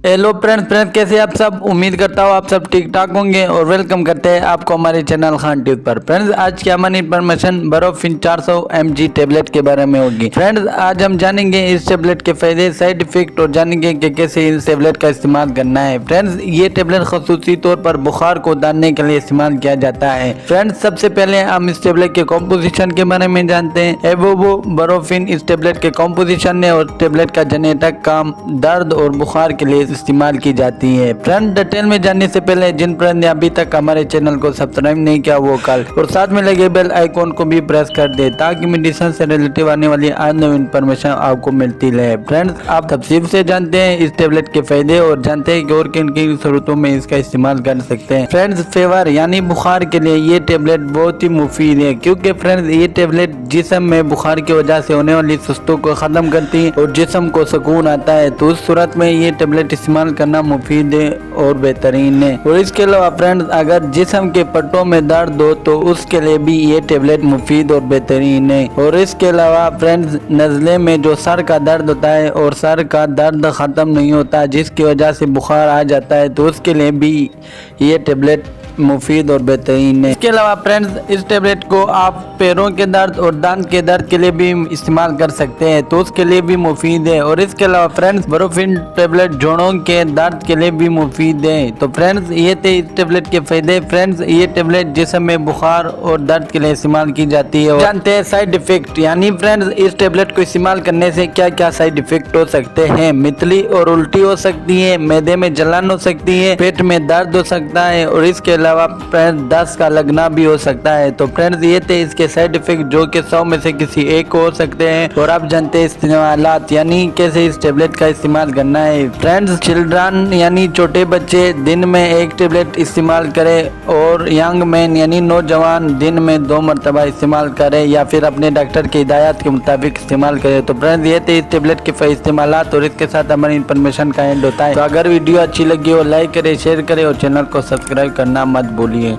Hello friends कैसे आप सब। उम्मीद करता हूँ आप सब ठीक ठाक होंगे और वेलकम करते हैं आपको हमारे चैनल खान ट्यूब पर। फ्रेंड्स आज की हमारी इन्फॉर्मेशन बरोफिन 400 mg टेबलेट के बारे में होगी। फ्रेंड्स आज हम जानेंगे इस टेबलेट के फायदे, साइड इफेक्ट और जानेंगे कि कैसे इस टेबलेट का इस्तेमाल करना है। फ्रेंड्स ये टेबलेट खसूसी तौर पर बुखार को उतारने के लिए इस्तेमाल किया जाता है। फ्रेंड्स सबसे पहले हम इस टेबलेट के कॉम्पोजिशन के बारे में जानते हैं। एवोबो बरोफिन इस टेबलेट के कॉम्पोजिशन है और टेबलेट का जेनेटिक काम दर्द और बुखार के लिए इस्तेमाल की जाती है। फ्रेंड डिटेल में जानने से पहले जिन फ्रेंड ने अभी तक हमारे चैनल को सब्सक्राइब नहीं किया वो कल और साथ में लगे बेल आइकॉन को भी प्रेस कर दे ताकि मेडिसिन से रिलेटिव आने वाली आज नई इन्फॉर्मेशन आपको मिलती रहे। फ्रेंड्स आप तफसील से जानते हैं इस टेबलेट के फायदे और जानते हैं कि और किन किन सूरतों में इसका इस्तेमाल कर सकते हैं। फ्रेंड्स फीवर यानी बुखार के लिए ये टेबलेट बहुत ही मुफीद है क्योंकि फ्रेंड्स ये टेबलेट जिस्म में बुखार की वजह से होने वाली सुस्तों को खत्म करती है और जिस्म को सुकून आता है। तो उस सूरत में ये टेबलेट इस्तेमाल करना मुफीद है और बेहतरीन है। और इसके अलावा फ्रेंड्स अगर जिस्म के पट्टों में दर्द हो तो उसके लिए भी ये टेबलेट मुफीद और बेहतरीन है। और इसके अलावा फ्रेंड्स नज़ले में जो सर का दर्द होता है और सर का दर्द ख़त्म नहीं होता जिसकी वजह से बुखार आ जाता है तो उसके लिए भी ये टेबलेट मुफीद और बेहतरीन है। इसके अलावा फ्रेंड्स इस टेबलेट को आप पैरों के दर्द और दांत के दर्द के लिए भी इस्तेमाल कर सकते हैं तो उसके लिए भी मुफीद है। और इसके अलावा फ्रेंड्स बरोफिन टेबलेट जोड़ों के दर्द के लिए भी मुफीद है। तो फ्रेंड्स ये थे इस टेबलेट के फायदे। फ्रेंड्स ये टेबलेट जिस्म में बुखार और दर्द के लिए इस्तेमाल की जाती है। और जानते हैं साइड इफेक्ट यानी फ्रेंड्स इस टेबलेट को इस्तेमाल करने से क्या क्या साइड इफेक्ट हो सकते हैं। मितली और उल्टी हो सकती है, मैदे में जलन हो सकती है, पेट में दर्द हो सकता है और इसके अलावा दस्त का लगना भी हो सकता है। तो फ्रेंड्स ये थे इसके साइड इफेक्ट जो कि 100 में से किसी एक को हो सकते हैं। और आप जानते हैं इस्तेमालात यानी कैसे इस टेबलेट का इस्तेमाल करना है। फ्रेंड्स चिल्ड्रन यानी छोटे बच्चे दिन में एक टेबलेट इस्तेमाल करें और यंग मैन यानी नौजवान दिन में 2 मरतबा इस्तेमाल करें या फिर अपने डॉक्टर की हिदायत के मुताबिक इस्तेमाल करें। तो फ्रेंड्स ये थे इस टेबलेट के इस्तेमालात और इसके साथ हमारी इन्फॉर्मेशन का एंड होता है। तो अगर वीडियो अच्छी लगी हो लाइक करें, शेयर करें और चैनल को सब्सक्राइब करना मत भूलिए।